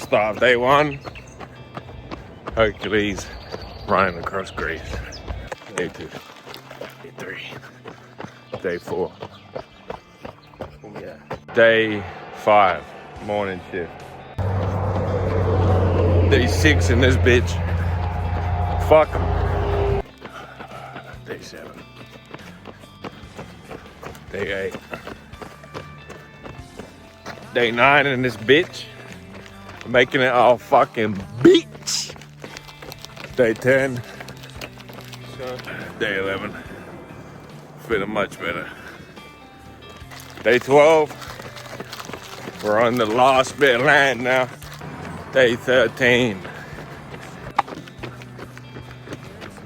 start of day 1. Hercules running across Greece. Day 2. Day 3. Day 4. Yeah. Day 5. Morning shift. Day 6 in this bitch. Fuck 'em. Day 7. Day 8. Day 9 in this bitch. Making it all fucking bitch. Day 10. Day 11. Feeling much better. Day 12. We're on the last bit of land now. Day 13.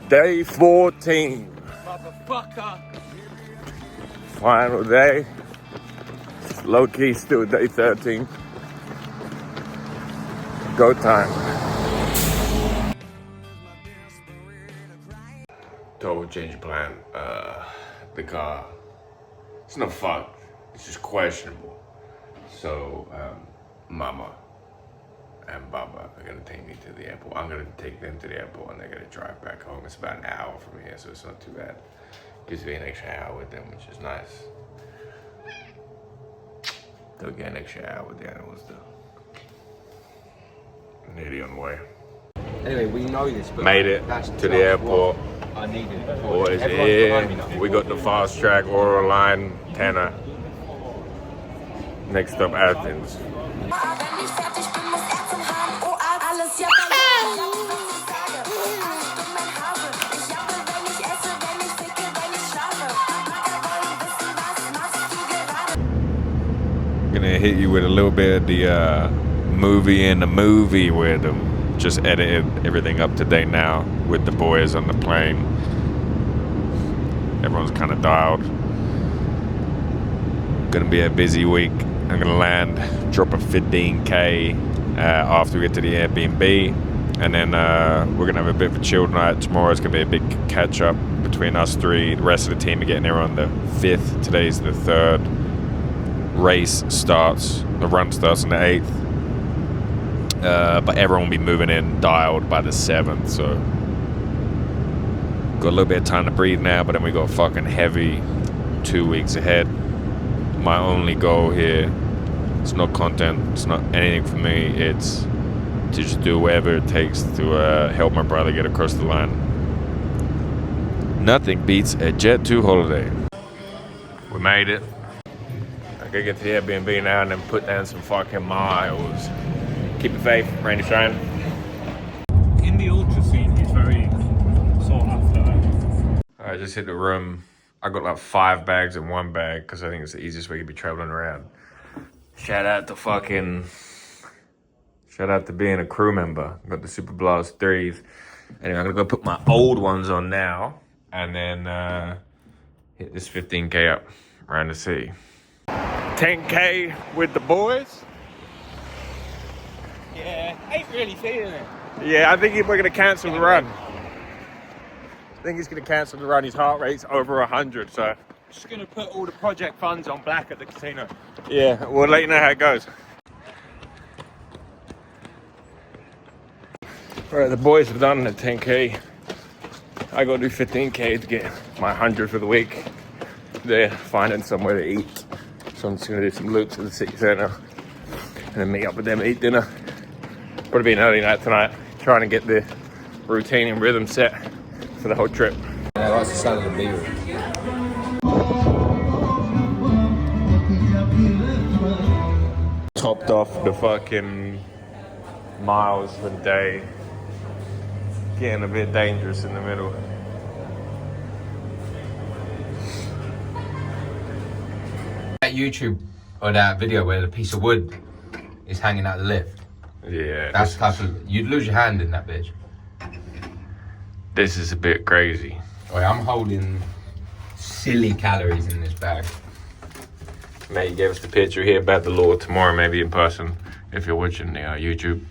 Day 14. Motherfucker. Final day. Low key still day 13. Go time. Total change of plan. The car. It's not fucked. It's just questionable. So, Mama and Baba are gonna take me to the airport. I'm gonna take them to the airport and they're gonna drive back home. It's about an hour from here, so it's not too bad. Gives me an extra hour with them, which is nice. They'll get an extra hour with the animals though. Nearly on the way. Anyway, we know this, but made it to the airport. I needed it. Boys here. We got the fast track Oral Line Tanner. Next up, Athens. Gonna hit you with a little bit of the movie in the movie with them. Just edited everything up to date now with the boys on the plane. Everyone's kind of dialed. Gonna be a busy week. I'm gonna land, drop a 15K after we get to the Airbnb, and then we're gonna have a bit of a chilled night. Tomorrow it's gonna be a big catch up between us three. The rest of the team are getting there on the 5th. Today's the 3rd. Race starts, the run starts on the 8th. But everyone will be moving in dialed by the 7th, so got a little bit of time to breathe now, but then we got fucking heavy 2 weeks ahead. My only goal here, it's not content, it's not anything for me, it's to just do whatever it takes to help my brother get across the line. Nothing beats a Jet 2 holiday. We made it. I gotta get to the Airbnb now and then put down some fucking miles. Keep the faith, rain or shine. In the ultra scene, he's very sought after. I just hit the room. I got like 5 bags in one bag because I think it's the easiest way to be traveling around. Shout out to being a crew member. Got the Super Blast 3s. Anyway, I'm gonna go put my old ones on now and then hit this 15K up around the city. 10K with the boys. Yeah, ain't really feeling it. Yeah, I think we're gonna cancel the run. I think he's gonna cancel the run. His heart rate's over 100, so. Just gonna put all the project funds on black at the casino. Yeah, we'll let you know how it goes. Right, the boys have done the 10K. I gotta do 15K to get my 100 for the week. They're finding somewhere to eat. So I'm just gonna do some loops at the city centre and then meet up with them and eat dinner. Probably be an early night tonight, trying to get the routine and rhythm set for the whole trip. Yeah, that's the sound of the beer. Topped off the fucking miles for the day. Getting a bit dangerous in the middle. That YouTube or that video where the piece of wood is hanging out the lift. Yeah. That's type of, you'd lose your hand in that bitch. This is a bit crazy. Wait, I'm holding silly calories in this bag. Mate, you gave us the picture here about the law tomorrow, maybe in person, if you're watching the YouTube.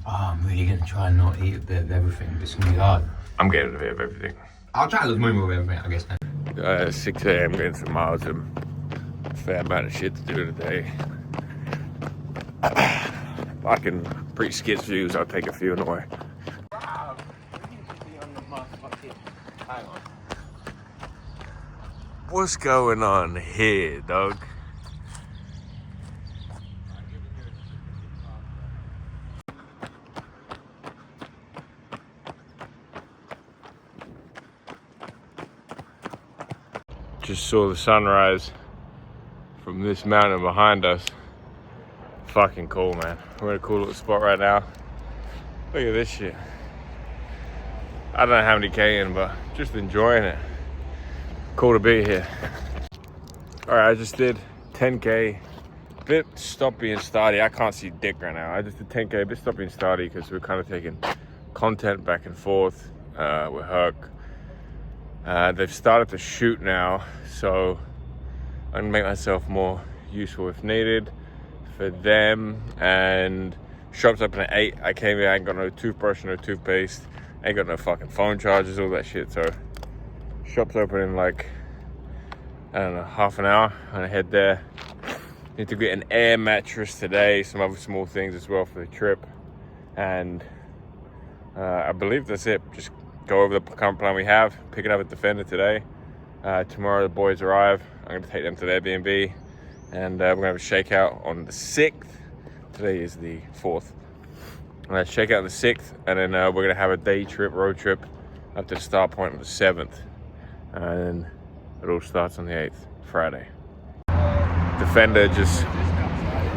Oh, I'm really gonna try and not eat a bit of everything. It's gonna be hard. I'm getting a bit of everything. I'll try to lose more of everything, I guess. Now. 6 a.m. getting some miles and a fair amount of shit to do today. fucking pretty skits views. I'll take a few in the way. What's going on here, dog? Just saw the sunrise from this mountain behind us. Fucking cool, man. We're in a cool little spot right now. Look at this shit. I don't know how many K in, but just enjoying it. Cool to be here. All right, I just did 10K. Bit stoppy and starty. I can't see dick right now. I just did 10K, a bit stoppy and starty because we're kind of taking content back and forth with Herc. They've started to shoot now, so I'm gonna make myself more useful if needed for them. And shop's open at 8. I came here, I ain't got no toothbrush, no toothpaste, ain't got no fucking phone chargers, all that shit. So shop's open in like, I don't know, half an hour. I'm gonna head there. Need to get an air mattress today, some other small things as well for the trip. And I believe that's it. Just go over the current plan we have, pick it up at Defender today. Tomorrow the boys arrive. I'm gonna take them to their B&B, and we're gonna have a shakeout on the 6th. Today is the 4th. I'm gonna shake out the 6th, and then we're gonna have a day trip, road trip, up to the start point on the 7th. And it all starts on the 8th, Friday. Defender just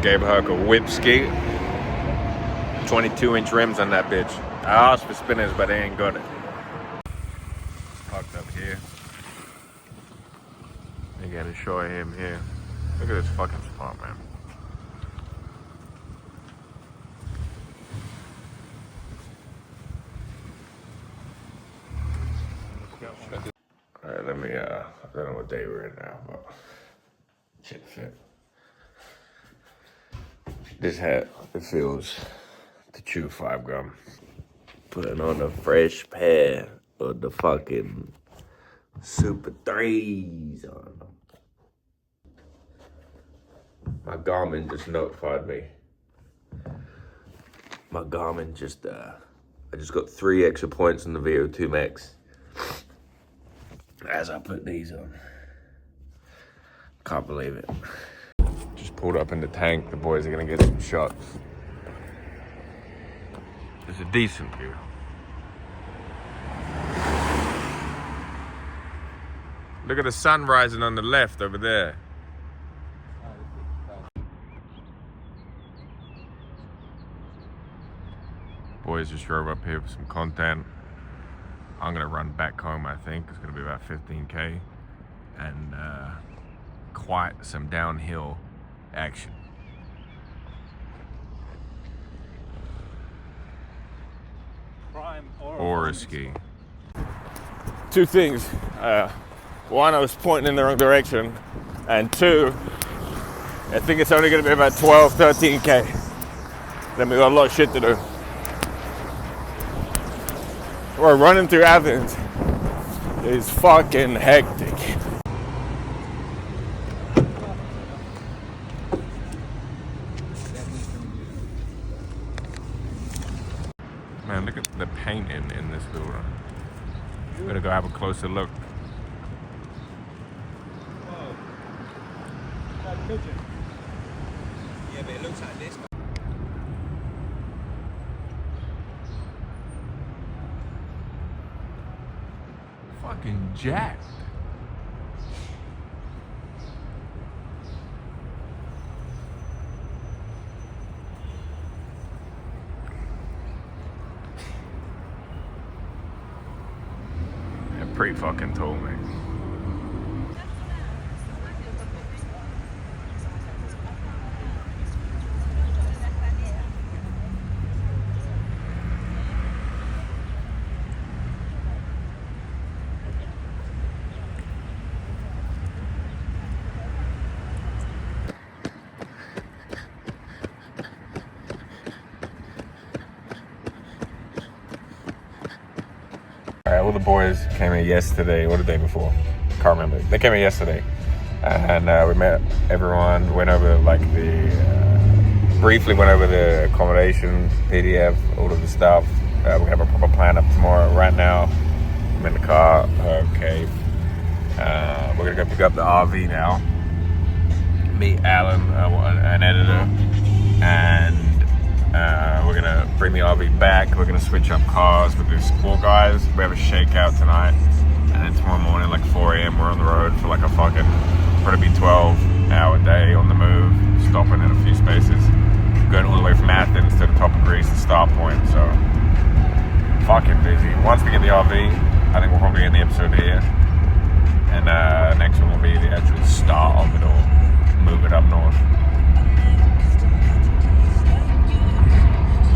gave Herc a whip ski. 22-inch rims on that bitch. I asked for spinners, but they ain't got it. Parked up here. I gotta show him here. Look at this fucking spot, man. Alright, let me, I don't know what day we're in now, but shit fit. This hat, it feels to chew 5 gum. Putting on a fresh pair of the fucking Super 3s on them. My Garmin just notified me. My Garmin just, I just got 3 extra points in the VO2 Max as I put these on. Can't believe it. Just pulled up in the tank. The boys are gonna get some shots. It's a decent view. Look at the sun rising on the left over there. Boys just drove up here for some content. I'm gonna run back home, I think. It's gonna be about 15K. And quite some downhill action. Prime Or a ski. 2 things. 1, I was pointing in the wrong direction. And 2, I think it's only gonna be about 12, 13K. Then we got a lot of shit to do. We're running through Athens. It's fucking hectic. Man, look at the paint in this building. I'm gonna go have a closer look. Yeah, but it looks like this. Fucking jacked. Yeah, pretty fucking tall, man. All the boys came in yesterday or the day before. Can't remember. They came in yesterday, and we met everyone. Went over like the briefly went over the accommodation, PDF, all of the stuff. We're gonna have a proper plan up tomorrow. Right now, I'm in the car. Okay. We're gonna go pick up the RV now. Meet Alan, an editor, and we're gonna bring the RV back. We're gonna switch up cars with the squad guys. We have a shakeout tonight, and then tomorrow morning, like 4 a.m., we're on the road for like a fucking probably 12-hour day on the move, stopping in a few spaces, going all the way from Athens to the top of Greece, the start point. So fucking busy. Once we get the RV, I think we'll probably end the episode here, and next one will be the actual start of it all. Move it up north.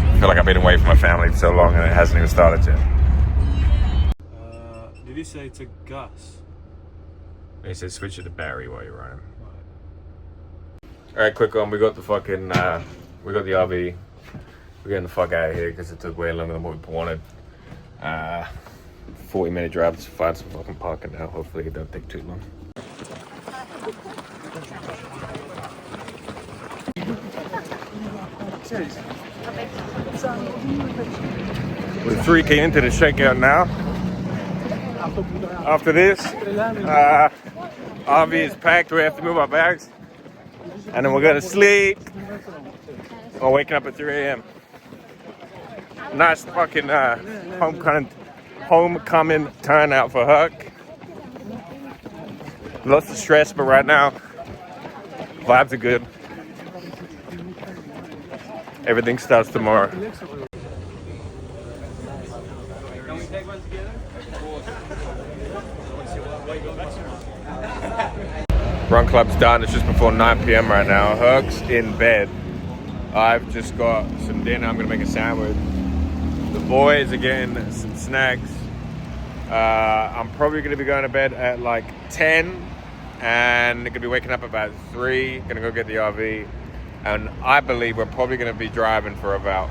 I feel like I've been away from my family for so long and it hasn't even started yet. Did he say to gas? He said switch it to Barry while you're running. Alright, quick on. We got the fucking, we got the RV. We're getting the fuck out of here because it took way longer than what we wanted. 40-minute drive to find some fucking parking now. Hopefully it don't take too long. We're 3K into the shakeout now. After this, RV is packed. We have to move our bags, and then we're gonna sleep. Or waking up at 3 a.m. Nice fucking homecoming turnout for Huck. Lots of stress, but right now, vibes are good. Everything starts tomorrow. Run club's done. It's just before 9 p.m. right now. Huck's in bed. I've just got some dinner. I'm gonna make a sandwich. The boys are getting some snacks. I'm probably gonna be going to bed at like 10, and gonna be waking up about 3. Gonna go get the RV. And I believe we're probably going to be driving for about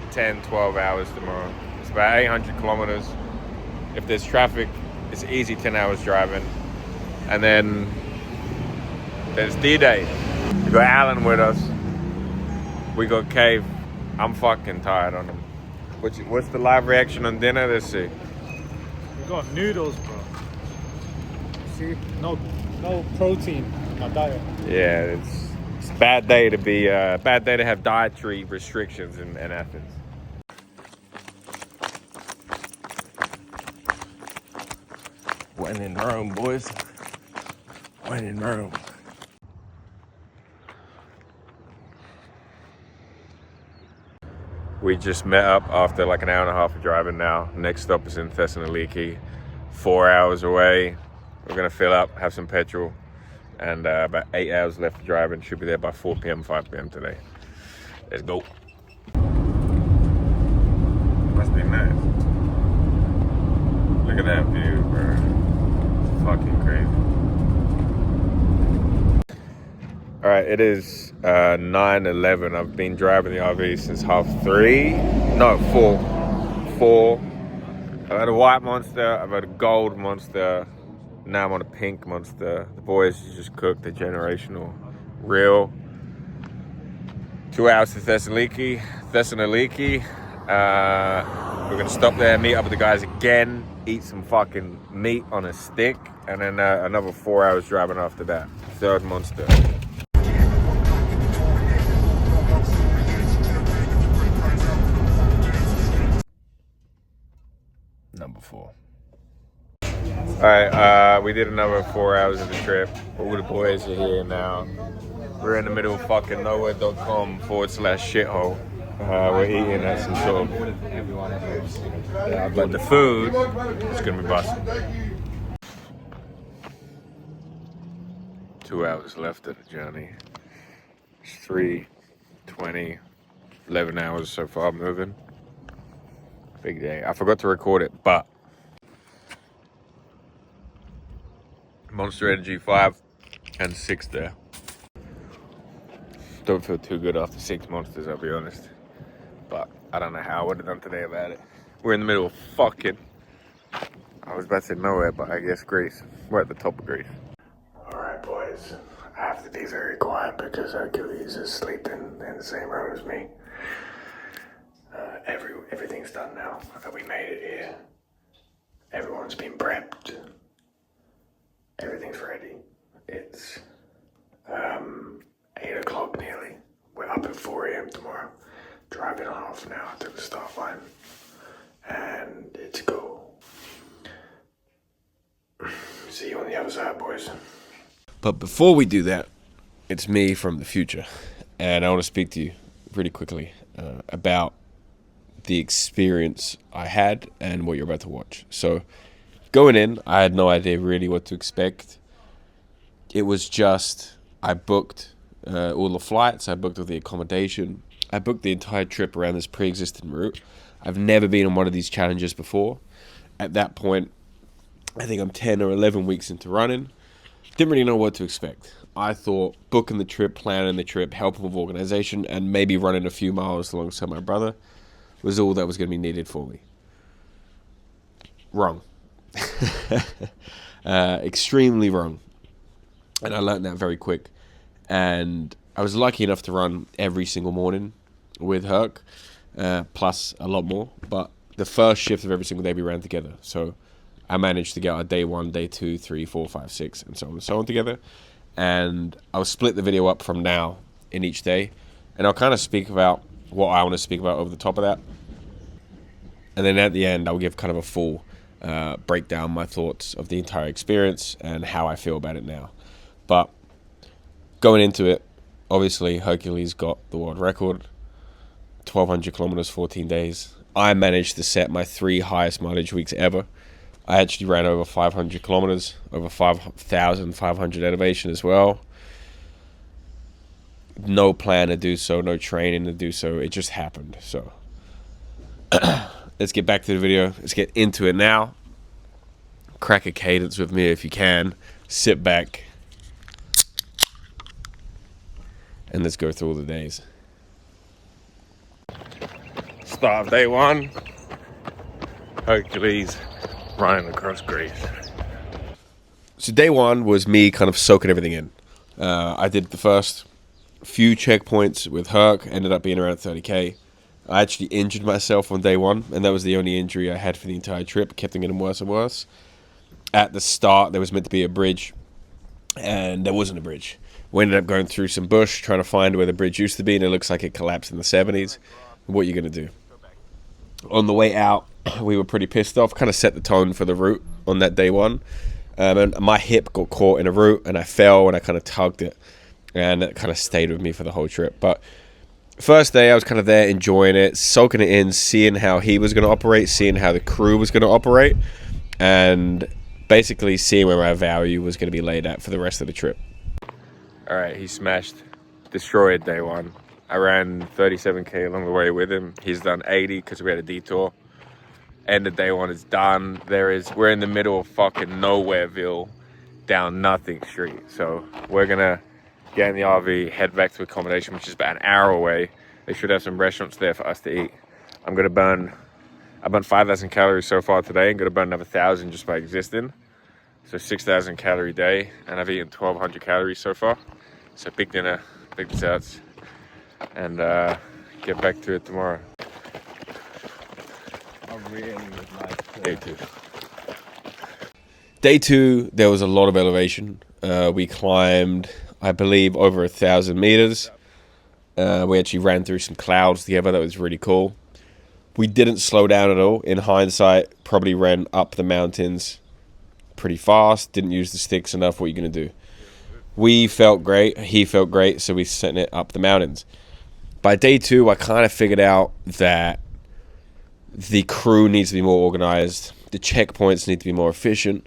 10, 12 hours tomorrow. It's about 800 kilometers. If there's traffic, it's easy 10 hours driving. And then there's D-Day. We got Alan with us. We got Cave. I'm fucking tired on him. What's the live reaction on dinner? Let's see. We got noodles, bro. See? No protein in my diet. Yeah, it's a bad day to be, bad day to have dietary restrictions in Athens. When in Rome, boys. When in Rome. We just met up after like an hour and a half of driving now. Next stop is in Thessaloniki, 4 hours away. We're gonna fill up, have some petrol, and about 8 hours left to drive, and should be there by 4 p.m., 5 p.m. today. Let's go. Must be nice. Look at that view, bro. It's fucking crazy. All right, it is 9:11. I've been driving the RV since 3:30. No, 4. I've had a white Monster. I've had a gold Monster. Now I'm on a pink Monster. The boys just cooked the generational real. 2 hours to Thessaloniki. We're gonna stop there, meet up with the guys again, eat some fucking meat on a stick, and then another 4 hours driving after that. Third Monster. Number 4. Alright, we did another 4 hours of the trip. All the boys are here now. We're in the middle of fucking nowhere.com/shithole. We're eating at some sort of... but the food is gonna be busting. 2 hours left of the journey. It's 3:20, 11 hours so far moving. Big day. I forgot to record it, but Monster Energy 5 and 6 there. Don't feel too good after 6 Monsters, I'll be honest. But I don't know how I would have done today about it. We're in the middle of fucking, I was about to say nowhere, but I guess Greece. We're at the top of Greece. Alright boys, I have to be very quiet because Hercules is sleeping in the same room as me. Everything's done now. We made it here. Everyone's been prepped. Everything's ready. It's 8 o'clock nearly. We're up at 4 a.m. tomorrow. Driving off now to the start line. And it's go. See you on the other side, boys. But before we do that, it's me from the future. And I want to speak to you really quickly about the experience I had and what you're about to watch. So going in, I had no idea really what to expect. It was just, I booked all the flights, I booked all the accommodation, I booked the entire trip around this pre-existing route. I've never been on one of these challenges before. At that point, I think I'm 10 or 11 weeks into running. Didn't really know what to expect. I thought booking the trip, planning the trip, helping with organization, and maybe running a few miles alongside my brother was all that was going to be needed for me. Wrong. Extremely wrong. And I learned that very quick. And I was lucky enough to run every single morning with Herc, plus a lot more. But the first shift of every single day we ran together. So I managed to get our day 1, day 2, 3, 4, 5, 6, and so on together. And I'll split the video up from now in each day. And I'll kind of speak about what I want to speak about over the top of that. And then at the end, I'll give kind of a full breakdown, my thoughts of the entire experience and how I feel about it now. But going into it, obviously Hercules got the world record, 1,200 kilometers, 14 days. I managed to set my 3 highest mileage weeks ever. I actually ran over 500 kilometers, over 5,500 elevation as well. No plan to do so, no training to do so. It just happened. So let's get back to the video. Let's get into it now. Crack a cadence with me if you can. Sit back. And let's go through all the days. Start of day 1. Hercules running across Greece. So day 1 was me kind of soaking everything in. I did the first few checkpoints with Herc, ended up being around 30k. I actually injured myself on day 1, and that was the only injury I had for the entire trip. Kept getting worse and worse. At the start, there was meant to be a bridge, and there wasn't a bridge. We ended up going through some bush, trying to find where the bridge used to be, and it looks like it collapsed in the 70s. What are you going to do? On the way out, we were pretty pissed off, kind of set the tone for the route on that day 1. And my hip got caught in a route, and I fell, and I kind of tugged it. And it kind of stayed with me for the whole trip. But first day, I was kind of there enjoying it, soaking it in, seeing how he was going to operate, seeing how the crew was going to operate, and basically seeing where my value was going to be laid at for the rest of the trip. All right, he smashed, destroyed day 1. I ran 37k along the way with him. He's done 80 because we had a detour. End of day 1 is done. We're in the middle of fucking Nowhereville, down Nothing Street. So we're going to get in the RV, head back to accommodation, which is about an hour away. They should have some restaurants there for us to eat. I burned 5,000 calories so far today. I'm going to burn another 1,000 just by existing. So 6,000 calorie day, and I've eaten 1,200 calories so far. So big dinner, big desserts, and get back to it tomorrow. I really would like to... Day 2. Day 2, there was a lot of elevation. We climbed, I believe, over 1,000 meters. We actually ran through some clouds together. That was really cool. We didn't slow down at all. In hindsight, probably ran up the mountains pretty fast. Didn't use the sticks enough. What are you going to do? We felt great. He felt great. So we sent it up the mountains. By day 2, I kind of figured out that the crew needs to be more organized. The checkpoints need to be more efficient.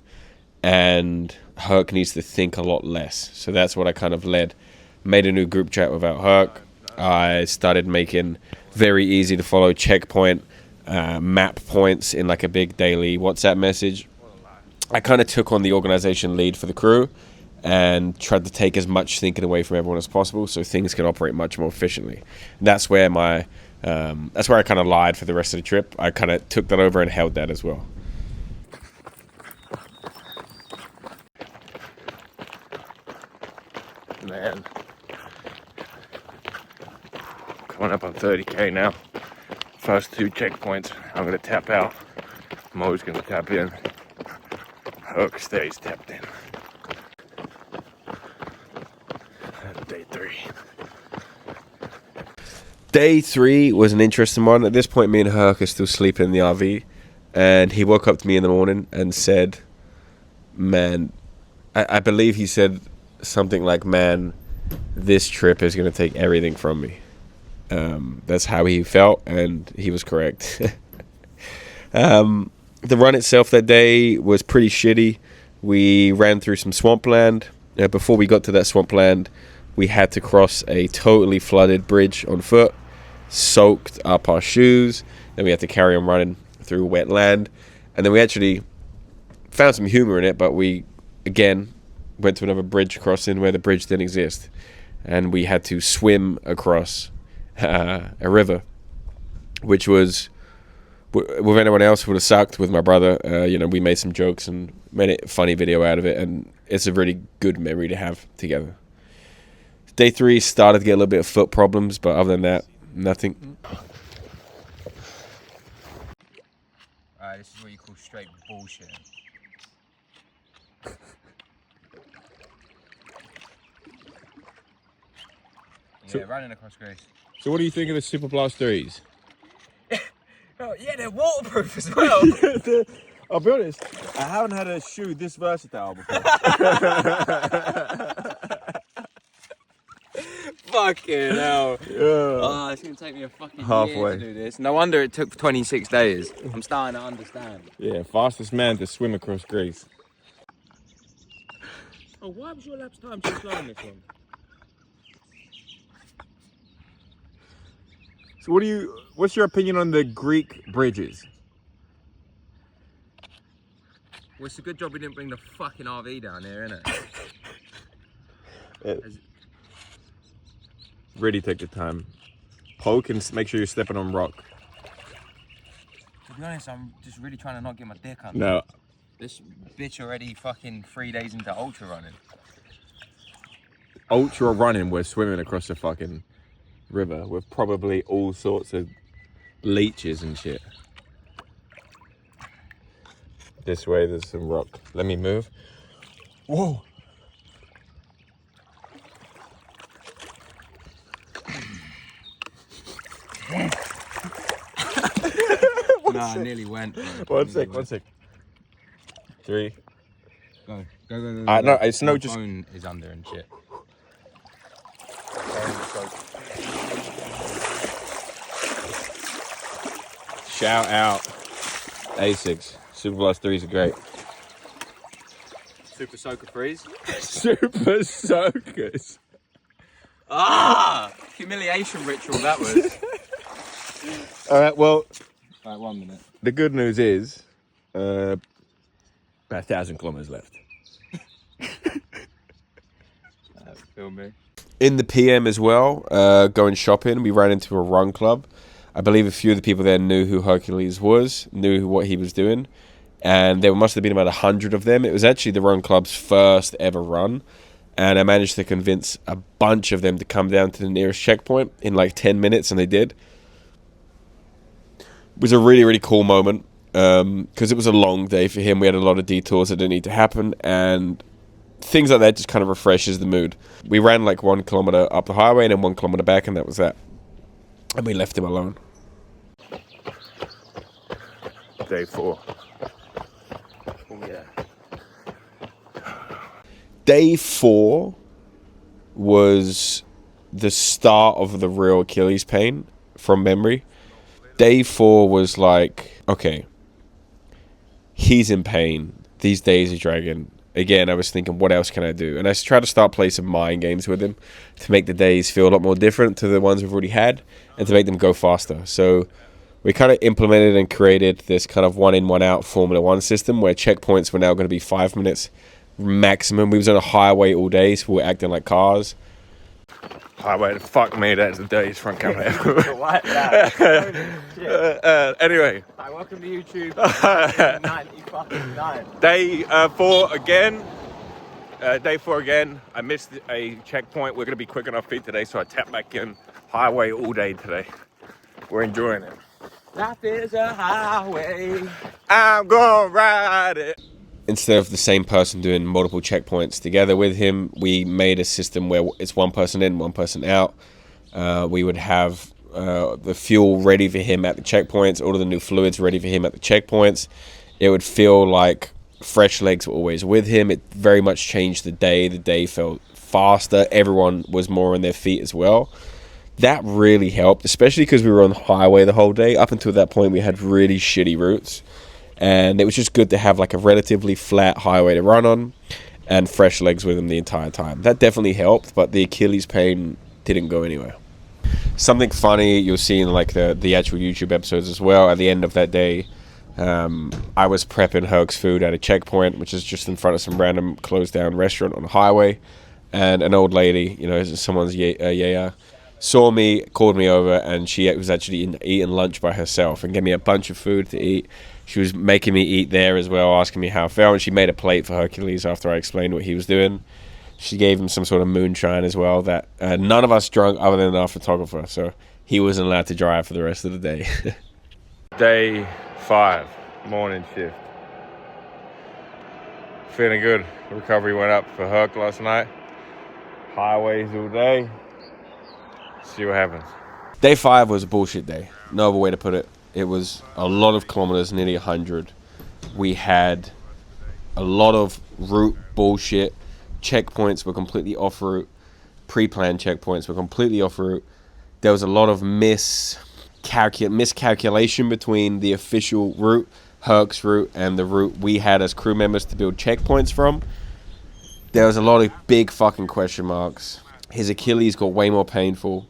And Herc needs to think a lot less. So that's what I kind of made a new group chat without Herc. I started making very easy to follow checkpoint map points in like a big daily WhatsApp message. I kind of took on the organization lead for the crew and tried to take as much thinking away from everyone as possible so things can operate much more efficiently. And that's where I kind of lied for the rest of the trip. I kind of took that over and held that as well. Coming up on 30k now. First 2 checkpoints, I'm gonna tap out. Mo's gonna tap in. Hook stays tapped in. And day 3. Day 3 was an interesting one. At this point, me and Herc are still sleeping in the RV, and he woke up to me in the morning and said, "Man," I believe he said something like, "Man, this trip is going to take everything from me." That's how he felt, and he was correct. The run itself that day was pretty shitty. We ran through some swampland. Before we got to that swampland, we had to cross a totally flooded bridge on foot, soaked up our shoes. Then we had to carry on running through wet land. And then we actually found some humor in it, but we, again, went to another bridge crossing where the bridge didn't exist. And we had to swim across a river, which was, with anyone else, would have sucked. With my brother, we made some jokes and made a funny video out of it. And it's a really good memory to have together. Day 3 started to get a little bit of foot problems, but other than that, nothing. This is what you call straight bullshit. Running across Greece. So what do you think of the Super Blast 3s? Oh, yeah, they're waterproof as well. I'll be honest, I haven't had a shoe this versatile before. Fucking hell. Yeah. Oh, it's going to take me a fucking year to do this. No wonder it took 26 days. I'm starting to understand. Yeah, fastest man to swim across Greece. Oh, why was your lap's time so slow on this one? So what's your opinion on the Greek bridges? Well, it's a good job we didn't bring the fucking RV down here, innit? Really take the time. Poke and make sure you're stepping on rock. To be honest, I'm just really trying to not get my dick under. No. This bitch already fucking 3 days into ultra running. Ultra running, we're swimming across the fucking river with probably all sorts of leeches and shit. This way there's some rock. Let me move. Whoa. Nah, I nearly went. One sec. 3. Go. No, it's no just. Phone is under and shit. Shout out A6. Super Blast 3s are great. Super Soaker Freeze. Super Soakers. Ah! Humiliation ritual that was. Alright, well, Right, 1 minute. the good news is about 1,000 kilometers left. Film me. In the PM as well, going shopping, we ran into a run club. I believe a few of the people there knew who Hercules was, knew what he was doing, and there must have been about 100 of them. It was actually the run club's first ever run, and I managed to convince a bunch of them to come down to the nearest checkpoint in like 10 minutes, and they did. It was a really, really cool moment, because it was a long day for him. We had a lot of detours that didn't need to happen, and things like that just kind of refreshes the mood. We ran like 1 kilometer up the highway and then 1 kilometer back, and that was that. And we left him alone. Day 4. Oh, yeah. Day 4 was the start of the real Achilles pain from memory. Day 4 was like, okay, he's in pain. These days are dragging. Again, I was thinking, what else can I do? And I tried to start playing some mind games with him to make the days feel a lot more different to the ones we've already had and to make them go faster. So we kind of implemented and created this kind of 1 in, 1 out Formula 1 system where checkpoints were now going to be 5 minutes maximum. We was on a highway all day, so we were acting like cars. Highway, fuck me, that's the dirtiest front camera ever. What? Anyway. Hi, welcome to YouTube. 99. Day 4 again. Day 4 again. I missed a checkpoint. We're going to be quick on our feet today, so I tapped back in Highway all day today. We're enjoying it. Life is a highway. I'm gonna ride it. Instead of the same person doing multiple checkpoints together with him, we made a system where it's one person in, one person out. We would have the fuel ready for him at the checkpoints, all of the new fluids ready for him at the checkpoints. It would feel like fresh legs were always with him. It very much changed the day. The day felt faster. Everyone was more on their feet as well. That really helped, especially because we were on the highway the whole day. Up until that point, we had really shitty routes. And it was just good to have like a relatively flat highway to run on and fresh legs with him the entire time. That definitely helped, but the Achilles pain didn't go anywhere. Something funny you'll see in like the actual YouTube episodes as well. At the end of that day, I was prepping Herc's food at a checkpoint, which is just in front of some random closed down restaurant on the highway. And an old lady, you know, someone's saw me, called me over, and she was actually eating lunch by herself and gave me a bunch of food to eat. She was making me eat there as well, asking me how I felt, and she made a plate for Hercules after I explained what he was doing. She gave him some sort of moonshine as well that none of us drunk other than our photographer, so he wasn't allowed to drive for the rest of the day. Day 5, morning shift. Feeling good. Recovery went up for Herc last night. Highways all day. See what happens. Day 5 was a bullshit day. No other way to put it. It was a lot of kilometers, nearly 100. We had a lot of route bullshit. Checkpoints were completely off route. Pre-planned checkpoints were completely off route. There was a lot of miscalculation between the official route, Herc's route, and the route we had as crew members to build checkpoints from. There was a lot of big fucking question marks. His Achilles got way more painful.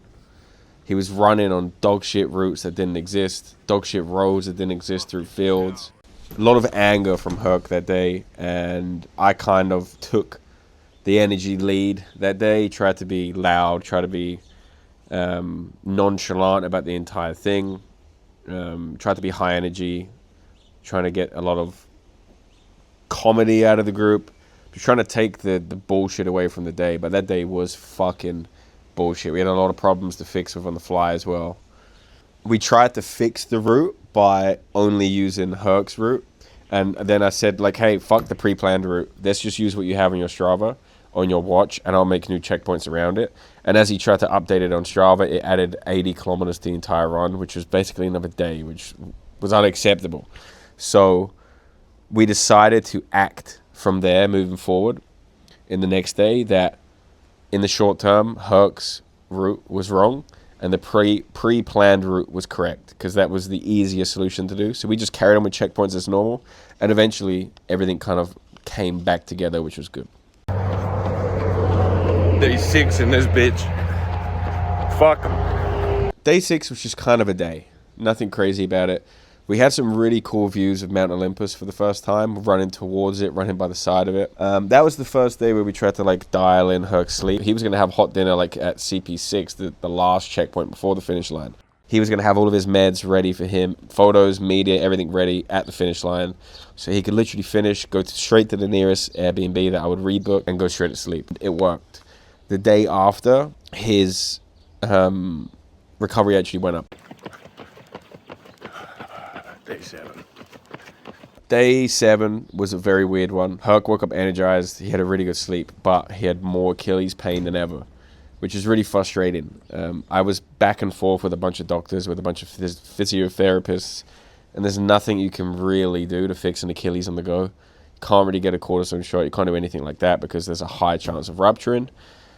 He was running on dog shit routes that didn't exist, dog shit roads that didn't exist through fields. A lot of anger from Herc that day, and I kind of took the energy lead that day, tried to be loud, tried to be nonchalant about the entire thing, tried to be high energy, trying to get a lot of comedy out of the group, just trying to take the bullshit away from the day. But that day was fucking bullshit. We had a lot of problems to fix with on the fly as well. We tried to fix the route by only using Herc's route, and then I said like, hey, fuck the pre-planned route, let's just use what you have on your Strava, on your watch, and I'll make new checkpoints around it. And as he tried to update it on Strava, it added 80 kilometers to the entire run, which was basically another day, which was unacceptable. So we decided to act from there moving forward in the next day that in the short term, Herc's route was wrong and the pre-planned route was correct, because that was the easiest solution to do. So we just carried on with checkpoints as normal, and eventually everything kind of came back together, which was good. Day 6 in this bitch. Fuck 'em. Day 6 was just kind of a day. Nothing crazy about it. We had some really cool views of Mount Olympus for the first time, running towards it, running by the side of it. That was the first day where we tried to like dial in Herc's sleep. He was going to have hot dinner like at CP6, the last checkpoint before the finish line. He was going to have all of his meds ready for him, photos, media, everything ready at the finish line. So he could literally finish, go straight to the nearest Airbnb that I would rebook, and go straight to sleep. It worked. The day after, his recovery actually went up. Day 7. Day 7 was a very weird one. Herc woke up energized. He had a really good sleep, but he had more Achilles pain than ever, which is really frustrating. I was back and forth with a bunch of doctors, with a bunch of physiotherapists, and there's nothing you can really do to fix an Achilles on the go. You can't really get a cortisone shot. You can't do anything like that because there's a high chance of rupturing.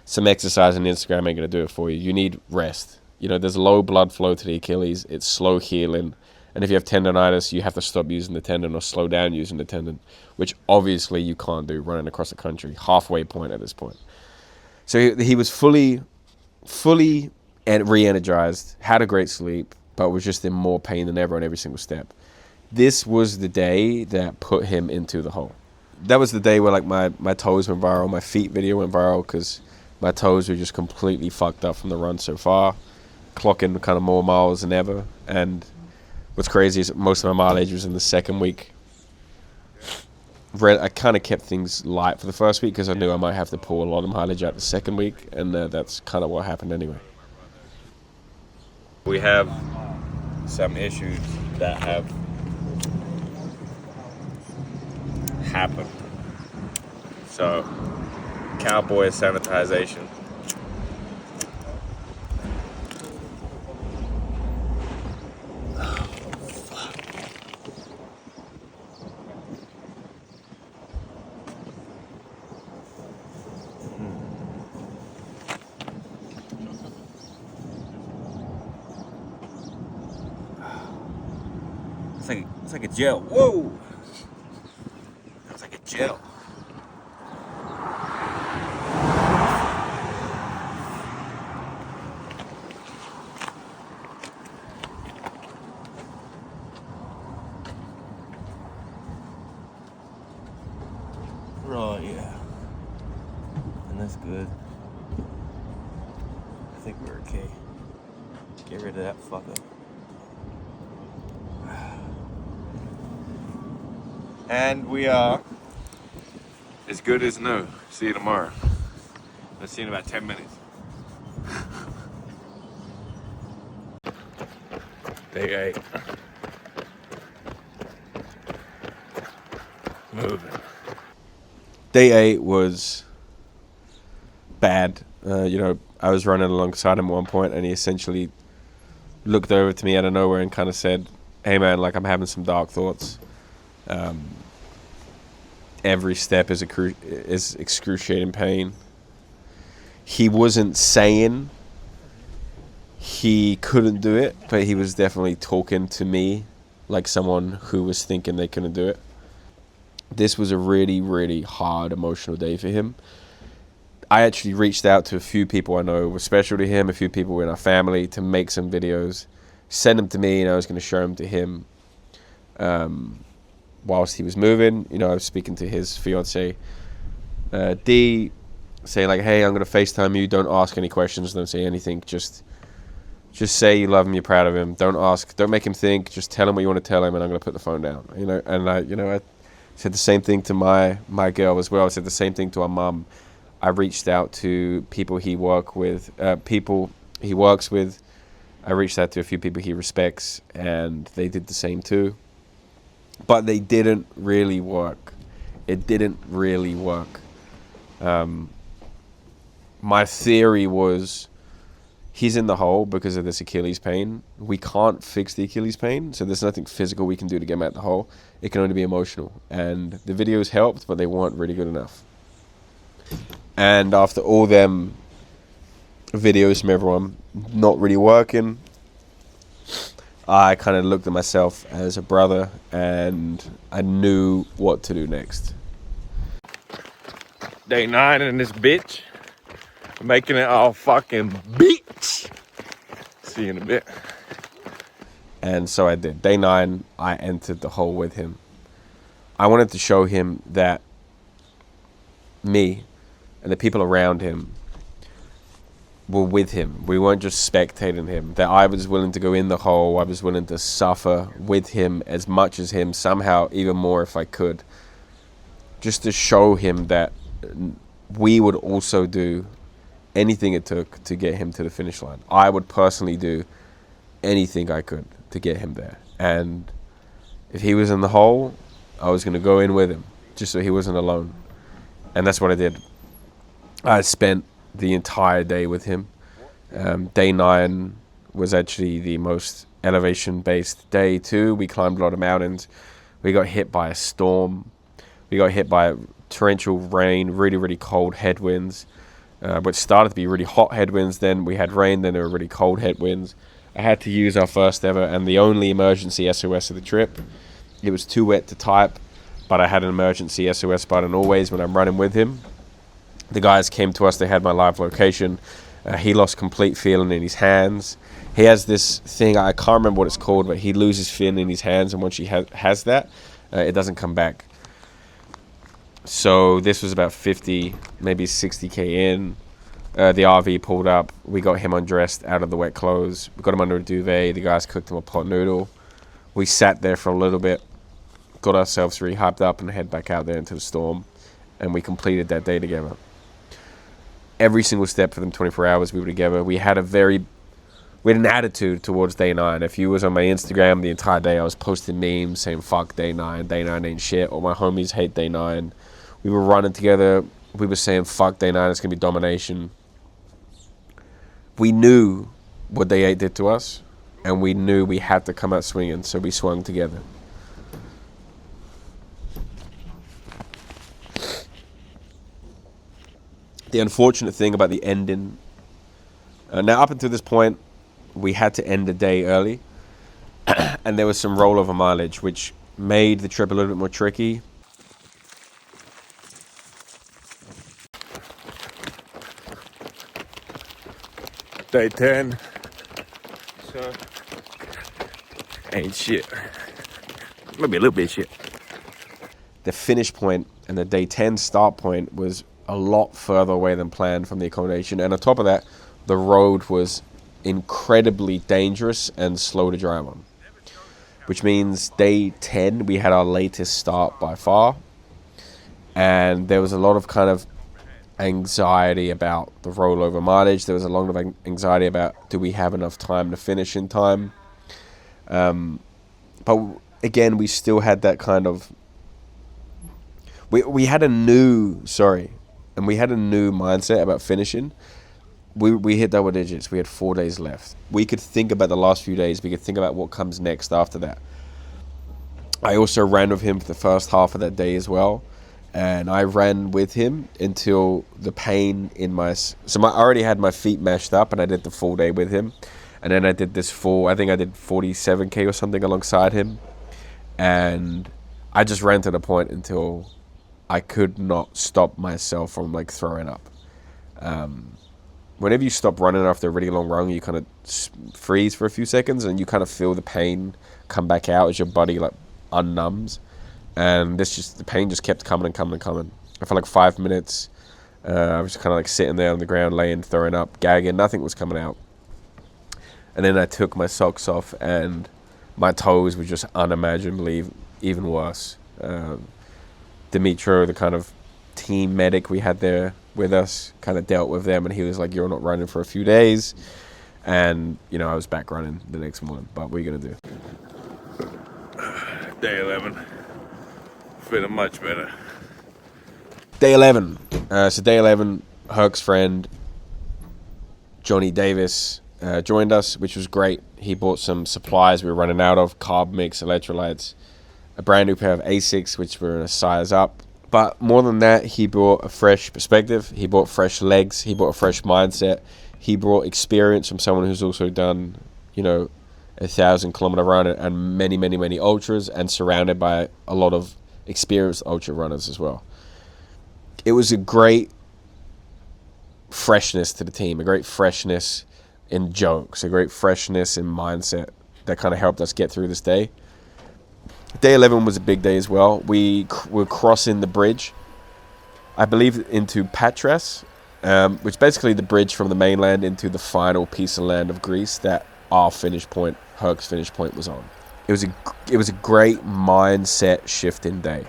Some exercise on Instagram ain't going to do it for you. You need rest. You know, there's low blood flow to the Achilles. It's slow healing. And if you have tendonitis, you have to stop using the tendon or slow down using the tendon, which obviously you can't do running across the country. Halfway point at this point. So he was fully re-energized, had a great sleep, but was just in more pain than ever on every single step. This was the day that put him into the hole. That was the day where like my toes went viral, my feet video went viral, because my toes were just completely fucked up from the run so far, clocking kind of more miles than ever. And what's crazy is most of my mileage was in the second week. I kind of kept things light for the first week because I knew I might have to pull a lot of mileage out the second week, and that's kind of what happened anyway. We have some issues that have happened. So, cowboy sanitization. It's like a gel. Whoa! It's like a gel. Right, yeah. And that's good. I think we're okay. Get rid of that fucker. And we are as good as new. See you tomorrow. I'll see you in about 10 minutes. Day 8. Moving. Day 8 was bad. I was running alongside him at one point, and he essentially looked over to me out of nowhere and kind of said, "Hey man, like I'm having some dark thoughts. Every step is excruciating pain." He wasn't saying he couldn't do it, but he was definitely talking to me like someone who was thinking they couldn't do it. This was a really, really hard emotional day for him. I actually reached out to a few people I know were special to him, a few people in our family, to make some videos, send them to me, and I was going to show them to him whilst he was moving. I was speaking to his fiance, Dee, saying like, "Hey, I'm going to FaceTime you. Don't ask any questions. Don't say anything. Just say you love him, you're proud of him. Don't make him think. Just tell him what you want to tell him, and I'm going to put the phone down." And I said the same thing to my girl as well. I said the same thing to our mum. I reached out to people he works with. I reached out to a few people he respects, and they did the same too. But they didn't really work. It didn't really work. My theory was he's in the hole because of this Achilles pain. We can't fix the Achilles pain, so there's nothing physical we can do to get him out the hole. It can only be emotional. And the videos helped, but they weren't really good enough. And after all them videos from everyone not really working, I kind of looked at myself as a brother, and I knew what to do next. Day 9 in this bitch. Making it all fucking bitch. See you in a bit. And so I did. Day 9, I entered the hole with him. I wanted to show him that me and the people around him were with him. We weren't just spectating him. That I was willing to go in the hole. I was willing to suffer with him as much as him, somehow even more if I could. Just to show him that we would also do anything it took to get him to the finish line. I would personally do anything I could to get him there. And if he was in the hole, I was going to go in with him, just so he wasn't alone. And that's what I did. I spent the entire day with him. Day 9 was actually the most elevation-based day too. We climbed a lot of mountains. We got hit by a storm. We got hit by torrential rain, really, really cold headwinds, which started to be really hot headwinds. Then we had rain, then there were really cold headwinds. I had to use our first ever and the only emergency SOS of the trip. It was too wet to type, but I had an emergency SOS button always when I'm running with him. The guys came to us, they had my live location. He lost complete feeling in his hands. He has this thing, I can't remember what it's called, but he loses feeling in his hands, and once he has that, it doesn't come back. So this was about 50, maybe 60k in. The RV pulled up. We got him undressed out of the wet clothes. We got him under a duvet. The guys cooked him a pot noodle. We sat there for a little bit, got ourselves really hyped up, and head back out there into the storm. And we completed that day together. Every single step for them 24 hours we were together. We had a very we had an attitude towards day 9. If you was on my Instagram the entire day, I was posting memes saying fuck day 9 ain't shit, all my homies hate day 9. We were running together, we were saying fuck day 9, it's gonna be domination. We knew what day 8 did to us, and we knew we had to come out swinging, so we swung together. The unfortunate thing about the ending, now up until this point, we had to end the day early, and there was some rollover mileage, which made the trip a little bit more tricky. Day 10. So, ain't shit. Maybe a little bit shit. The finish point and the day 10 start point was a lot further away than planned from the accommodation. And on top of that, the road was incredibly dangerous and slow to drive on. Which means day 10, we had our latest start by far. And there was a lot of kind of anxiety about the rollover mileage. There was a lot of anxiety about, do we have enough time to finish in time? But again, we still had that kind of, we had a new mindset about finishing. We hit double digits. We had 4 days left. We could think about the last few days. We could think about what comes next after that. I also ran with him for the first half of that day as well. And I ran with him until the pain in I already had my feet mashed up, and I did the full day with him. And then I did this I think I did 47K or something alongside him. And I just ran to the point until I could not stop myself from like throwing up. Whenever you stop running after a really long run, you kind of freeze for a few seconds, and you kind of feel the pain come back out as your body like unnumbs. And the pain just kept coming and coming and coming. I felt like 5 minutes. I was kind of like sitting there on the ground, laying, throwing up, gagging. Nothing was coming out. And then I took my socks off, and my toes were just unimaginably even worse. Dimitro, the kind of team medic we had there with us, kind of dealt with them, and he was like, "You're not running for a few days." And, you know, I was back running the next morning. But what are you going to do? Day 11. Feeling much better. Day 11. So day 11, Herc's friend, Johnny Davis, joined us, which was great. He bought some supplies we were running out of, carb mix, electrolytes, a brand new pair of Asics, which were a size up. But more than that, he brought a fresh perspective. He brought fresh legs. He brought a fresh mindset. He brought experience from someone who's also done, you know, 1,000-kilometer run and many, many, many ultras, and surrounded by a lot of experienced ultra runners as well. It was a great freshness to the team, a great freshness in jokes, a great freshness in mindset that kind of helped us get through this day. Day 11 was a big day as well. We were crossing the bridge, I believe, into Patras, which is basically the bridge from the mainland into the final piece of land of Greece that our finish point, Herc's finish point, was on. It was a great mindset shifting day.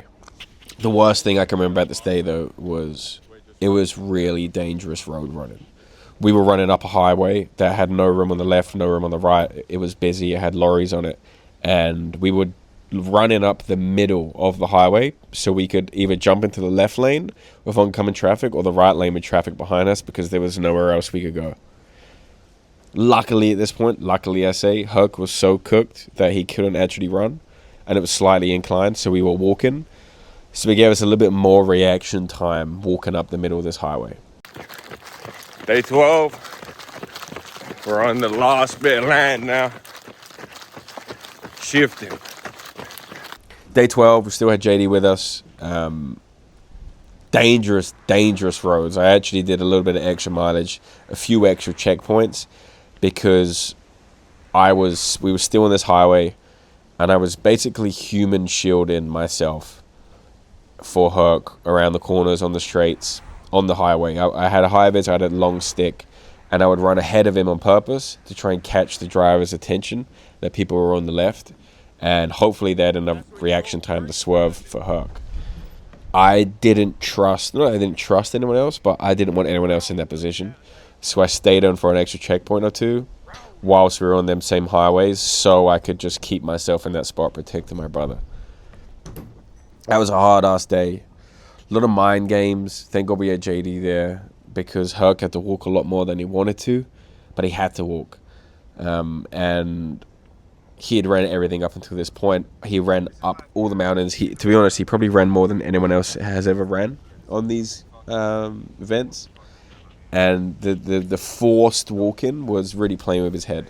The worst thing I can remember about this day, though, was it was really dangerous road running. We were running up a highway that had no room on the left, no room on the right. It was busy. It had lorries on it. And we would running up the middle of the highway so we could either jump into the left lane with oncoming traffic or the right lane with traffic behind us, because there was nowhere else we could go. Luckily at this point, I say, Herc was so cooked that he couldn't actually run, and it was slightly inclined, so we were walking. So it gave us a little bit more reaction time walking up the middle of this highway. Day 12. We're on the last bit of land now. Shifting. Day 12, we still had JD with us. Dangerous roads. I actually did a little bit of extra mileage, a few extra checkpoints, because we were still on this highway, and I was basically human shielding myself for Herc around the corners, on the straights, on the highway. I had a high vis, I had a long stick, and I would run ahead of him on purpose to try and catch the driver's attention that people were on the left, and hopefully they had enough reaction time to swerve for Herc. I didn't trust anyone else, but I didn't want anyone else in that position. So I stayed on for an extra checkpoint or two, whilst we were on them same highways, so I could just keep myself in that spot protecting my brother. That was a hard-ass day. A lot of mind games. Thank God we had JD there, because Herc had to walk a lot more than he wanted to, but he had to walk. And he had ran everything up until this point. He ran up all the mountains. To be honest, he probably ran more than anyone else has ever ran on these events. And the forced walking was really playing with his head.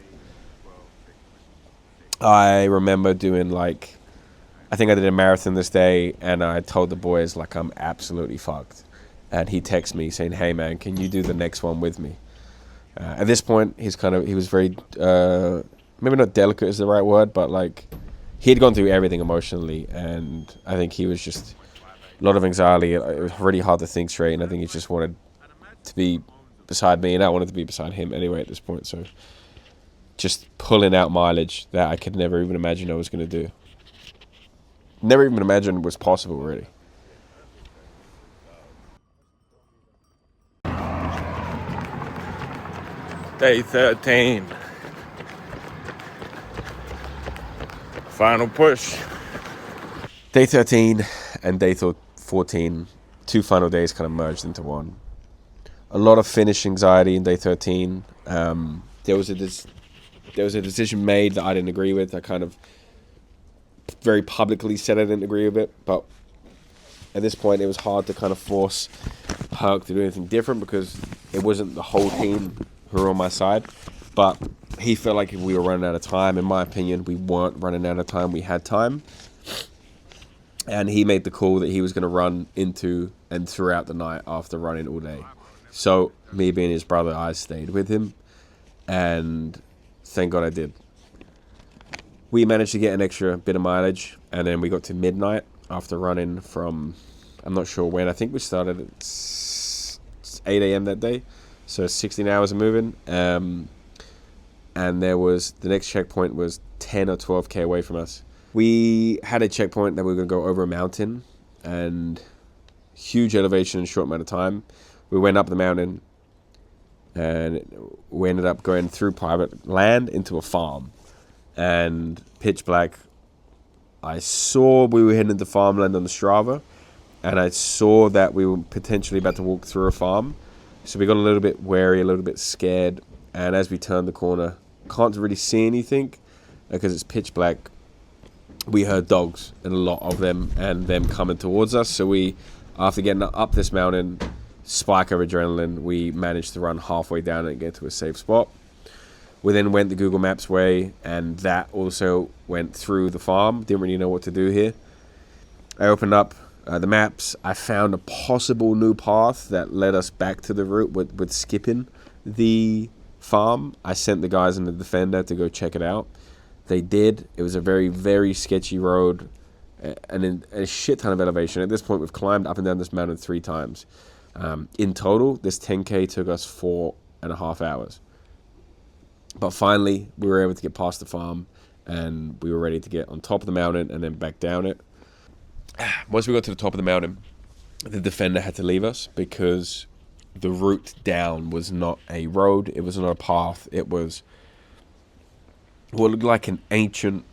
I remember doing I think I did a marathon this day, and I told the boys I'm absolutely fucked. And he texted me saying, "Hey man, can you do the next one with me?" At this point, he was very, maybe not delicate is the right word, but he had gone through everything emotionally, and I think he was just a lot of anxiety. It was really hard to think straight, and I think he just wanted to be beside me, and I wanted to be beside him anyway at this point. So just pulling out mileage that I could never even imagine I was going to do. Never even imagined was possible, really. Day 13. Final push. Day 13 and day 14, 2 final days kind of merged into one. A lot of finish anxiety in day 13. There was a decision made that I didn't agree with. I kind of very publicly said I didn't agree with it, but at this point it was hard to kind of force Herc to do anything different, because it wasn't the whole team who were on my side. But he felt like if we were running out of time, in my opinion, we weren't running out of time. We had time. And he made the call that he was going to run into and throughout the night after running all day. So me being his brother, I stayed with him, and thank God I did. We managed to get an extra bit of mileage, and then we got to midnight after running from, I'm not sure when, I think we started at 8 a.m. that day, so 16 hours of moving. And there was, the next checkpoint was 10 or 12k away from us. We had a checkpoint that we were going to go over a mountain, and huge elevation in a short amount of time. We went up the mountain, and we ended up going through private land into a farm. And pitch black, I saw we were heading into farmland on the Strava, and I saw that we were potentially about to walk through a farm. So we got a little bit wary, a little bit scared, and as we turned the corner, can't really see anything because it's pitch black. We heard dogs, and a lot of them, and them coming towards us. So we, after getting up this mountain, spike of adrenaline, we managed to run halfway down and get to a safe spot. We then went the Google Maps way, and that also went through the farm. Didn't really know what to do here. I opened up the maps. I found a possible new path that led us back to the route with skipping the farm. I sent the guys in the Defender to go check it out. They did. It was a very, very sketchy road, and in a shit ton of elevation. At this point, we've climbed up and down this mountain 3 times. In total, this 10K took us 4.5 hours. But finally, we were able to get past the farm, and we were ready to get on top of the mountain and then back down it. Once we got to the top of the mountain, the Defender had to leave us because the route down was not a road. It was not a path. It was what looked like an ancient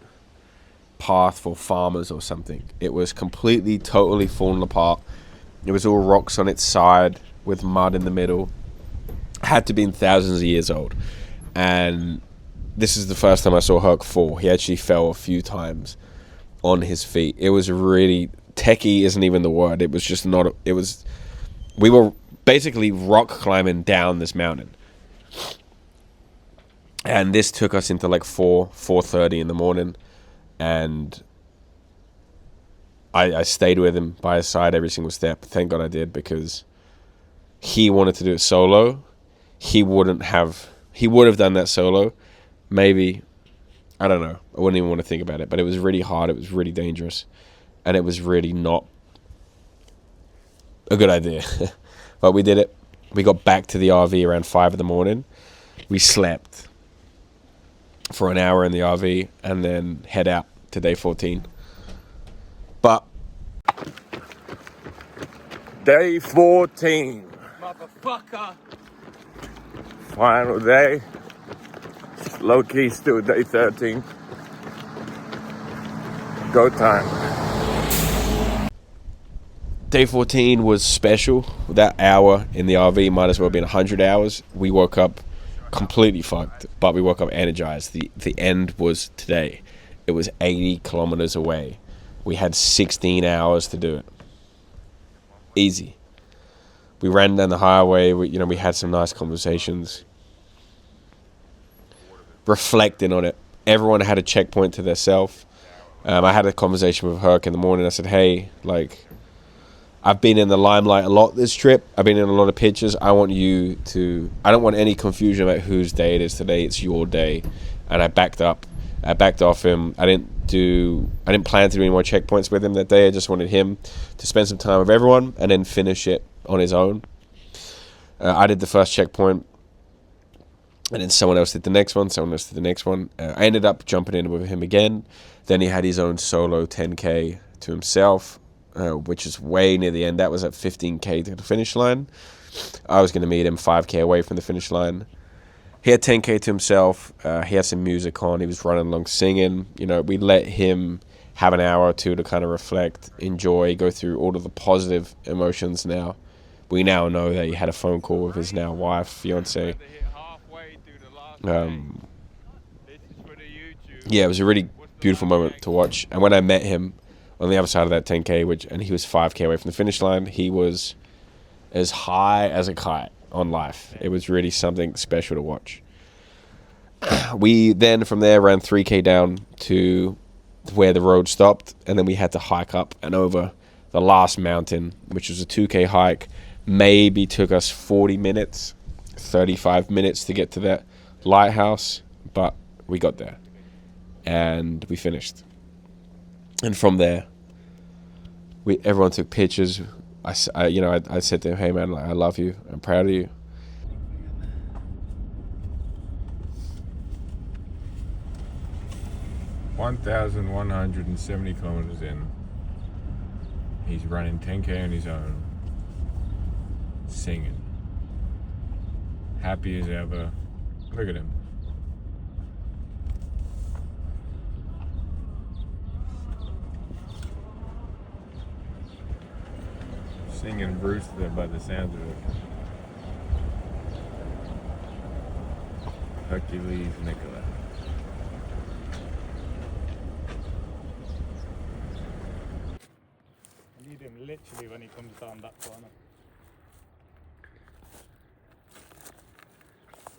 path for farmers or something. It was completely, totally fallen apart. It was all rocks on its side with mud in the middle. Had to be thousands of years old. And this is the first time I saw Herc fall. He actually fell a few times on his feet. It was really, techie isn't even the word. It was just not, we were basically rock climbing down this mountain. And this took us into 4:30 in the morning. And I stayed with him by his side every single step. Thank God I did, because he wanted to do it solo. He would have done that solo. Maybe, I don't know. I wouldn't even want to think about it. But it was really hard. It was really dangerous. And it was really not a good idea. But we did it. We got back to the RV around 5 in the morning. We slept for an hour in the RV and then head out to day 14. But Day 14. Motherfucker. Final day. Low key, still day 13. Go time. Day 14 was special. That hour in the RV might as well have been 100 hours. We woke up completely fucked, but we woke up energized. The end was today. It was 80 kilometers away. We had 16 hours to do it. Easy. We ran down the highway. We had some nice conversations. Reflecting on it. Everyone had a checkpoint to themselves. I had a conversation with Herc in the morning. I said, hey, like, I've been in the limelight a lot this trip. I've been in a lot of pictures. I don't want any confusion about whose day it is today. It's your day. And I backed off him. I didn't plan to do any more checkpoints with him that day. I just wanted him to spend some time with everyone and then finish it on his own. I did the first checkpoint, and then someone else did the next one. I ended up jumping in with him again. Then he had his own solo 10K to himself, which is way near the end. That was at 15K to the finish line. I was going to meet him 5K away from the finish line. He had 10K to himself. He had some music on. He was running along singing. We let him have an hour or two to kind of reflect, enjoy, go through all of the positive emotions now. We now know that he had a phone call with his now wife, fiance. Yeah, it was a really beautiful moment to watch. And when I met him on the other side of that 10K, and he was 5K away from the finish line, he was as high as a kite on life. It was really something special to watch. We then from there ran 3K down to where the road stopped, and then we had to hike up and over the last mountain, which was a 2K hike. Maybe took us 40 minutes, 35 minutes to get to that lighthouse, but we got there and we finished. And from there, everyone took pictures. I said to him, hey man, I love you, I'm proud of you. $1,170 kilometers in. He's running 10K on his own, singing, happy as ever. Look at him. Singing Bruce there by the sounds of it. Hercules Nicola. I need him literally when he comes down that corner.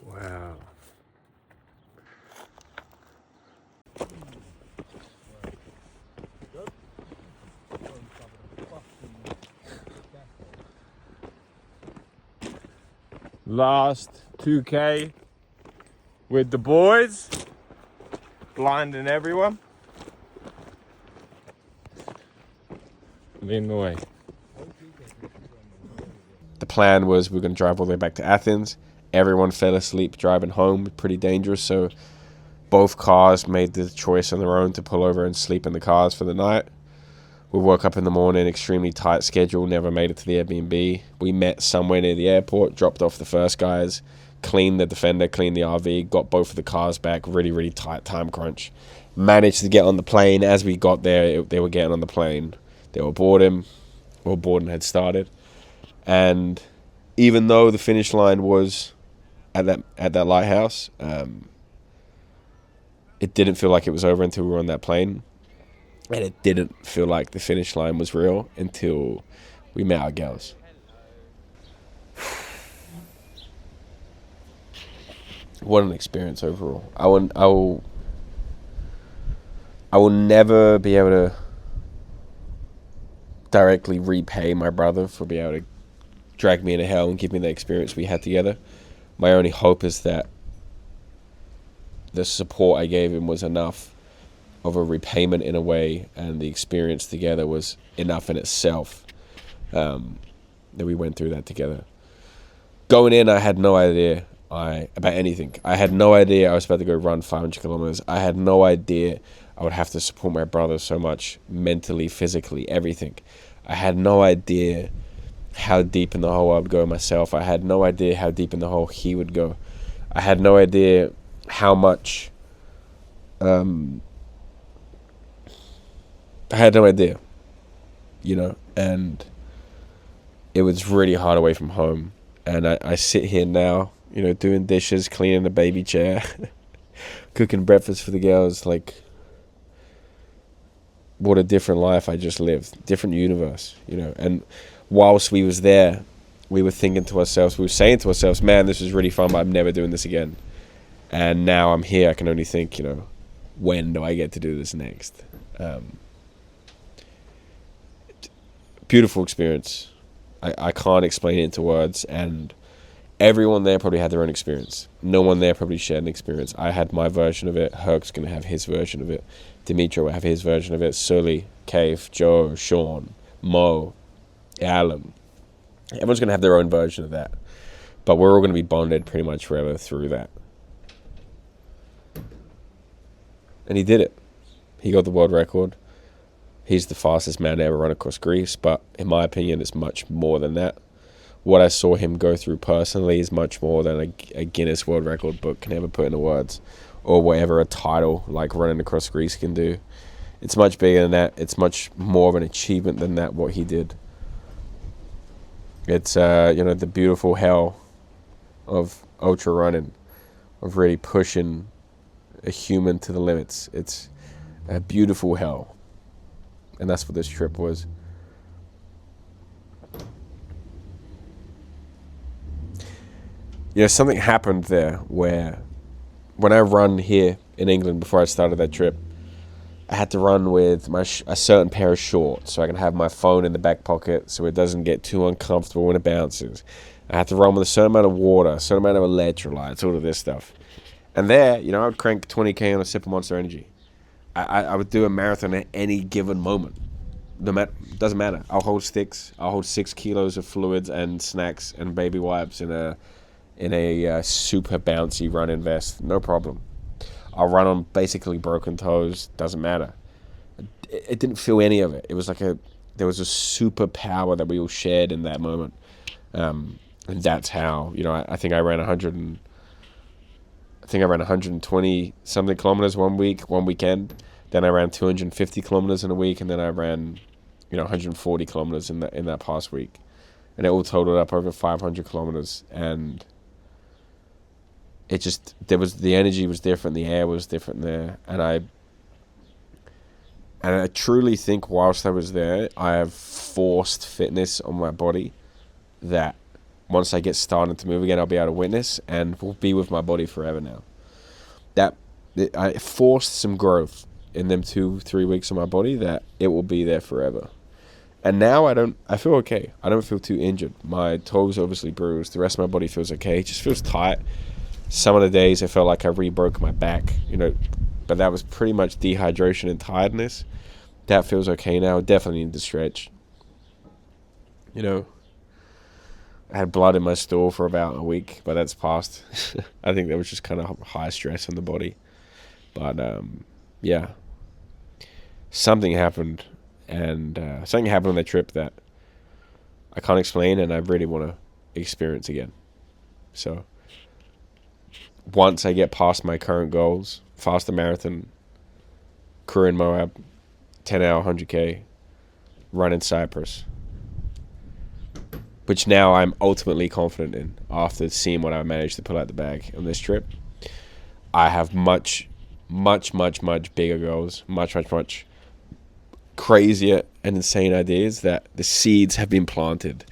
Wow. Last 2K with the boys, blinding everyone. Leading the way. The plan was we were going to drive all the way back to Athens. Everyone fell asleep driving home, pretty dangerous, so both cars made the choice on their own to pull over and sleep in the cars for the night. We woke up in the morning, extremely tight schedule, never made it to the Airbnb. We met somewhere near the airport, dropped off the first guys, cleaned the Defender, cleaned the RV, got both of the cars back, really, really tight time crunch. Managed to get on the plane. As we got there, they were getting on the plane. They were boarding, or boarding had started. And even though the finish line was at that lighthouse, it didn't feel like it was over until we were on that plane. And it didn't feel like the finish line was real until we met our gals. What an experience overall. I will never be able to directly repay my brother for being able to drag me into hell and give me the experience we had together. My only hope is that the support I gave him was enough of a repayment in a way, and the experience together was enough in itself, that we went through that together. Going in, I had no idea about anything. I had no idea I was about to go run 500 kilometers. I had no idea I would have to support my brother so much, mentally, physically, everything. I had no idea how deep in the hole I would go myself. I had no idea how deep in the hole he would go. I had no idea how much I had no idea, and it was really hard away from home. And I sit here now, doing dishes, cleaning the baby chair, cooking breakfast for the girls. Like, what a different life I just lived, different universe, And whilst we was there, we were thinking to ourselves, we were saying to ourselves, man, this was really fun, but I'm never doing this again. And now I'm here, I can only think, when do I get to do this next? Beautiful experience. I can't explain it into words, and everyone there probably had their own experience. No one there probably shared an experience. I had my version of it. Herc's going to have his version of it. Dimitri will have his version of it. Sully, Cave, Joe, Sean, Mo, Alan. Everyone's going to have their own version of that. But we're all going to be bonded pretty much forever through that. And he did it. He got the world record. He's the fastest man to ever run across Greece, but in my opinion, it's much more than that. What I saw him go through personally is much more than a Guinness World Record book can ever put into words, or whatever a title like running across Greece can do. It's much bigger than that. It's much more of an achievement than that, what he did. It's, the beautiful hell of ultra running, of really pushing a human to the limits. It's a beautiful hell. And that's what this trip was. Something happened there where when I run here in England before I started that trip, I had to run with a certain pair of shorts so I can have my phone in the back pocket so it doesn't get too uncomfortable when it bounces. I had to run with a certain amount of water, a certain amount of electrolytes, all of this stuff. And there, I would crank 20K on a sip of Monster Energy. I would do a marathon at any given moment. Doesn't matter. I'll hold sticks. I'll hold 6 kilos of fluids and snacks and baby wipes in a super bouncy running vest. No problem. I'll run on basically broken toes. Doesn't matter. It didn't feel any of it. It was like there was a superpower that we all shared in that moment. And that's how, I think I ran 120 something kilometers one weekend. Then I ran 250 kilometers in a week, and then I ran, 140 kilometers in that past week, and it all totaled up over 500 kilometers. And it just the energy was different, the air was different there, and I truly think whilst I was there, I have forced fitness on my body that once I get started to move again, I'll be able to witness and will be with my body forever now. I forced some growth in them 2-3 weeks of my body that it will be there forever. And now I feel okay. I don't feel too injured. My toes obviously bruised. The rest of my body feels okay. It just feels tight. Some of the days I felt like I re-broke my back, but that was pretty much dehydration and tiredness. That feels okay now. Definitely need to stretch. I had blood in my stool for about a week, but that's passed. I think that was just kind of high stress on the body. But, yeah. Something happened, and something happened on that trip that I can't explain, and I really want to experience again. So, once I get past my current goals, faster marathon, crew in Moab, 10-hour 100K, run in Cyprus, which now I'm ultimately confident in after seeing what I managed to pull out the bag on this trip. I have much, much, much, much bigger goals, much, much, much crazier and insane ideas that the seeds have been planted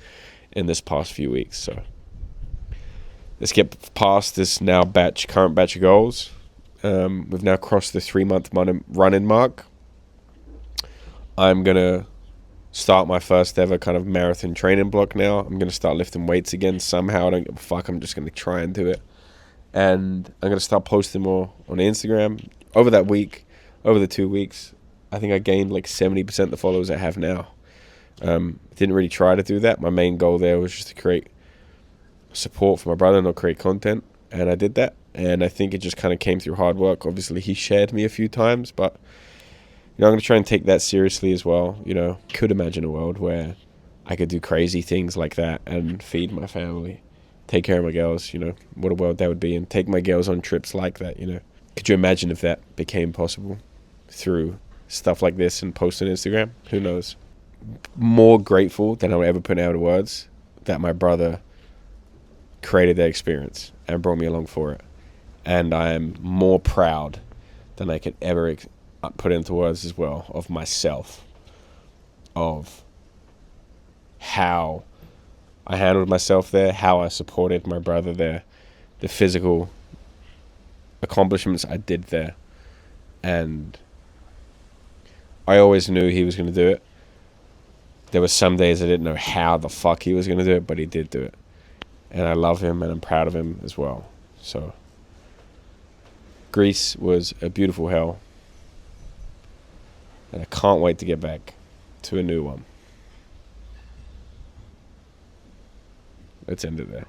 in this past few weeks. So let's get past this current batch of goals. We've now crossed the 3-month run-in mark. I'm going to start my first ever kind of marathon training block now. I'm going to start lifting weights again somehow. I don't give a fuck. I'm just going to try and do it. And I'm going to start posting more on Instagram. Over that week, over the 2 weeks, I think I gained like 70% of the followers I have now. Didn't really try to do that. My main goal there was just to create support for my brother and not create content. And I did that. And I think it just kind of came through hard work. Obviously, he shared me a few times, but I'm going to try and take that seriously as well. Could imagine a world where I could do crazy things like that and feed my family, take care of my girls, you know, what a world that would be, and take my girls on trips like that, you know. Could you imagine if that became possible through stuff like this and post on Instagram? Who knows? More grateful than I'll ever put out of words that my brother created that experience and brought me along for it. And I am more proud than I could ever put into words as well of myself, of how I handled myself there, how I supported my brother there, the physical accomplishments I did there. And I always knew he was going to do it. There were some days I didn't know how the fuck he was going to do it, but he did do it. And I love him and I'm proud of him as well. So Geece was a beautiful hell. And I can't wait to get back to a new one. Let's end it there.